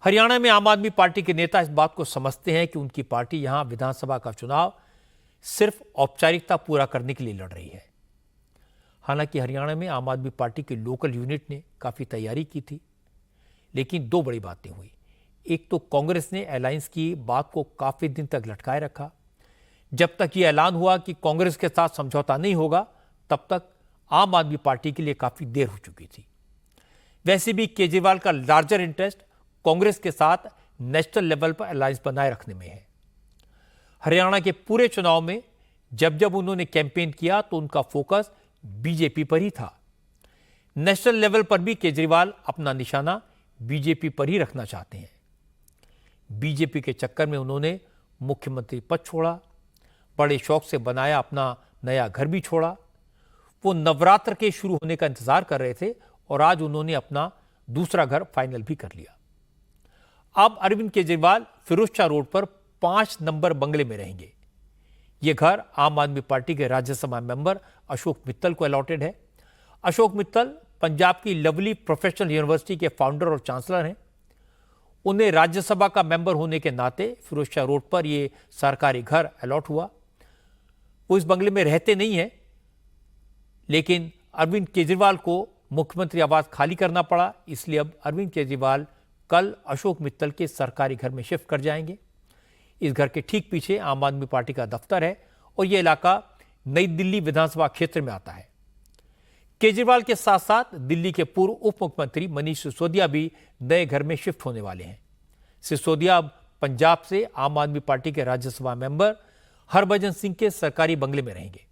हरियाणा में आम आदमी पार्टी के नेता इस बात को समझते हैं कि उनकी पार्टी यहां विधानसभा का चुनाव सिर्फ औपचारिकता पूरा करने के लिए लड़ रही है। हालांकि हरियाणा में आम आदमी पार्टी के लोकल यूनिट ने काफी तैयारी की थी, लेकिन दो बड़ी बातें हुई। एक तो कांग्रेस ने अलायंस की बात को काफी दिन तक लटकाए रखा। जब तक यह ऐलान हुआ कि कांग्रेस के साथ समझौता नहीं होगा, तब तक आम आदमी पार्टी के लिए काफी देर हो चुकी थी। वैसे भी केजरीवाल का लार्जर इंटरेस्ट कांग्रेस के साथ नेशनल लेवल पर अलायंस बनाए रखने में है। हरियाणा के पूरे चुनाव में जब जब उन्होंने कैंपेन किया तो उनका फोकस बीजेपी पर ही था। नेशनल लेवल पर भी केजरीवाल अपना निशाना बीजेपी पर ही रखना चाहते हैं। बीजेपी के चक्कर में उन्होंने मुख्यमंत्री पद छोड़ा, बड़े शौक से बनाया अपना नया घर भी छोड़ा। वो नवरात्र के शुरू होने का इंतजार कर रहे थे और आज उन्होंने अपना दूसरा घर फाइनल भी कर लिया। अब अरविंद केजरीवाल फिरोजशाह रोड पर 5 नंबर बंगले में रहेंगे। यह घर आम आदमी पार्टी के राज्यसभा मेंबर अशोक मित्तल को अलॉटेड है। अशोक मित्तल पंजाब की लवली प्रोफेशनल यूनिवर्सिटी के फाउंडर और चांसलर हैं। उन्हें राज्यसभा का मेंबर होने के नाते फिरोजशाह रोड पर यह सरकारी घर अलॉट हुआ। वो इस बंगले में रहते नहीं हैं, लेकिन अरविंद केजरीवाल को मुख्यमंत्री आवास खाली करना पड़ा, इसलिए अब अरविंद केजरीवाल कल अशोक मित्तल के सरकारी घर में शिफ्ट कर जाएंगे। इस घर के ठीक पीछे आम आदमी पार्टी का दफ्तर है और यह इलाका नई दिल्ली विधानसभा क्षेत्र में आता है। केजरीवाल के साथ साथ दिल्ली के पूर्व उप मुख्यमंत्री मनीष सिसोदिया भी नए घर में शिफ्ट होने वाले हैं। सिसोदिया अब पंजाब से आम आदमी पार्टी के राज्यसभा मेंबर हरभजन सिंह के सरकारी बंगले में रहेंगे।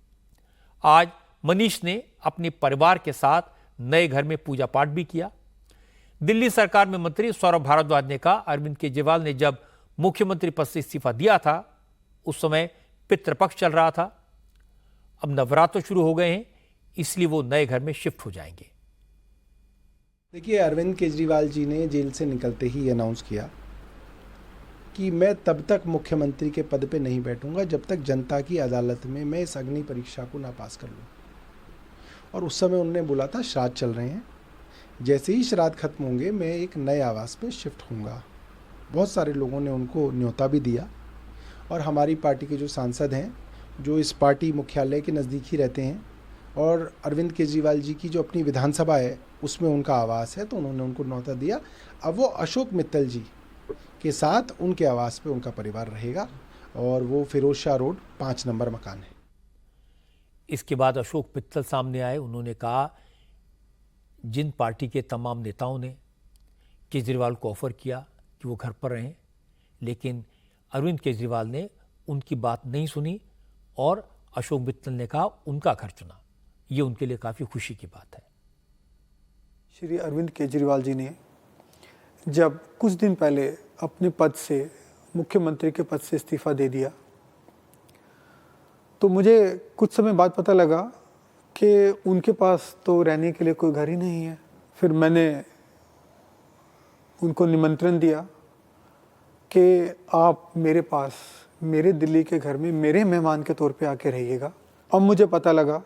आज मनीष ने अपने परिवार के साथ नए घर में पूजा पाठ भी किया। दिल्ली सरकार में मंत्री सौरभ भारद्वाज ने कहा, अरविंद केजरीवाल ने जब मुख्यमंत्री पद से इस्तीफा दिया था उस समय पितृपक्ष चल रहा था। अब नवरात्र शुरू हो गए हैं, इसलिए वो नए घर में शिफ्ट हो जाएंगे। देखिए, अरविंद केजरीवाल जी ने जेल से निकलते ही अनाउंस किया कि मैं तब तक मुख्यमंत्री के पद पे नहीं बैठूंगा जब तक जनता की अदालत में मैं इस अग्नि परीक्षा को ना पास कर लूं। और उस समय उन्होंने बोला था श्राद्ध चल रहे हैं, जैसे ही श्राद्ध खत्म होंगे मैं एक नए आवास पे शिफ्ट होऊंगा। बहुत सारे लोगों ने उनको न्योता भी दिया और हमारी पार्टी के जो सांसद हैं, जो इस पार्टी मुख्यालय के नज़दीक ही रहते हैं, और अरविंद केजरीवाल जी की जो अपनी विधानसभा है उसमें उनका आवास है, तो उन्होंने उनको न्योता दिया। अब वो अशोक मित्तल जी के साथ उनके आवास पे उनका परिवार रहेगा और वो फिरोजशाह रोड 5 नंबर मकान है। इसके बाद अशोक मित्तल सामने आए। उन्होंने कहा, जिन पार्टी के तमाम नेताओं ने केजरीवाल को ऑफर किया कि वो घर पर रहें, लेकिन अरविंद केजरीवाल ने उनकी बात नहीं सुनी और अशोक मित्तल ने कहा उनका घर चुना। ये उनके लिए काफ़ी खुशी की बात है। श्री अरविंद केजरीवाल जी ने जब कुछ दिन पहले अपने पद से, मुख्यमंत्री के पद से इस्तीफा दे दिया, तो मुझे कुछ समय बाद पता लगा कि उनके पास तो रहने के लिए कोई घर ही नहीं है। फिर मैंने उनको निमंत्रण दिया कि आप मेरे पास, मेरे दिल्ली के घर में मेरे मेहमान के तौर पे आके रहिएगा। अब मुझे पता लगा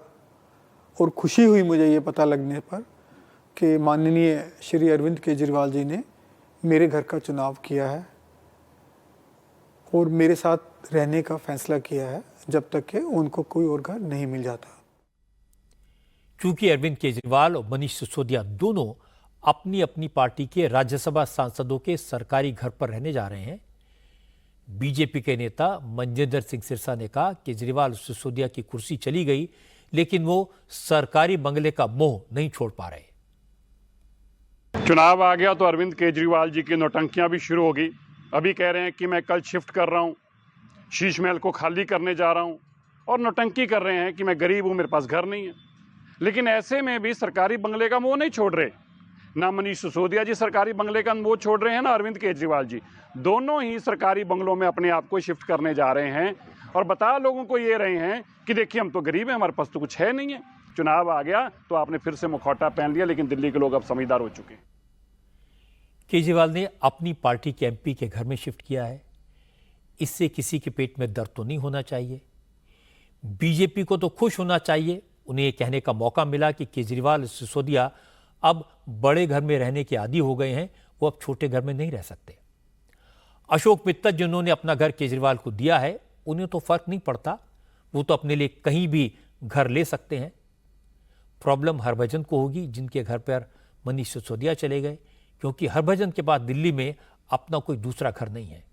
और खुशी हुई मुझे ये पता लगने पर कि माननीय श्री अरविंद केजरीवाल जी ने मेरे घर का चुनाव किया है और मेरे साथ रहने का फैसला किया है जब तक कि उनको कोई और घर नहीं मिल जाता। चूंकि अरविंद केजरीवाल और मनीष सिसोदिया दोनों अपनी अपनी पार्टी के राज्यसभा सांसदों के सरकारी घर पर रहने जा रहे हैं, बीजेपी के नेता मनजिंदर सिंह सिरसा ने कहा, केजरीवाल और सिसोदिया की कुर्सी चली गई, लेकिन वो सरकारी बंगले का मोह नहीं छोड़ पा रहे। चुनाव आ गया तो अरविंद केजरीवाल जी की नौटंकियां भी शुरू हो गई। अभी कह रहे हैं कि मैं कल शिफ्ट कर रहा हूं, शीश महल को खाली करने जा रहा हूं, और नौटंकी कर रहे हैं कि मैं गरीब हूं, मेरे पास घर नहीं है। लेकिन ऐसे में भी सरकारी बंगले का मोह नहीं छोड़ रहे। ना मनीष सिसोदिया जी सरकारी बंगले का मोह छोड़ रहे हैं, ना अरविंद केजरीवाल जी। दोनों ही सरकारी बंगलों में अपने आप को शिफ्ट करने जा रहे हैं और बता लोगों को ये रहे हैं कि देखिए हम तो गरीब हैं, हमारे पास तो कुछ है नहीं है। चुनाव आ गया तो आपने फिर से मुखौटा पहन लिया, लेकिन दिल्ली के लोग अब समझदार हो चुके हैं। केजरीवाल ने अपनी पार्टी के एमपी के घर में शिफ्ट किया है। इससे किसी के पेट में दर्द तो नहीं होना चाहिए। बीजेपी को तो खुश होना चाहिए। उन्हें यह कहने का मौका मिला कि केजरीवाल और सिसोदिया अब बड़े घर में रहने के आदी हो गए हैं, वो अब छोटे घर में नहीं रह सकते। अशोक मित्तल जिन्होंने अपना घर केजरीवाल को दिया है, उन्हें तो फर्क नहीं पड़ता, वो तो अपने लिए कहीं भी घर ले सकते हैं। प्रॉब्लम हरभजन को होगी जिनके घर पर मनीष सिसोदिया चले गए, क्योंकि हरभजन के पास दिल्ली में अपना कोई दूसरा घर नहीं है।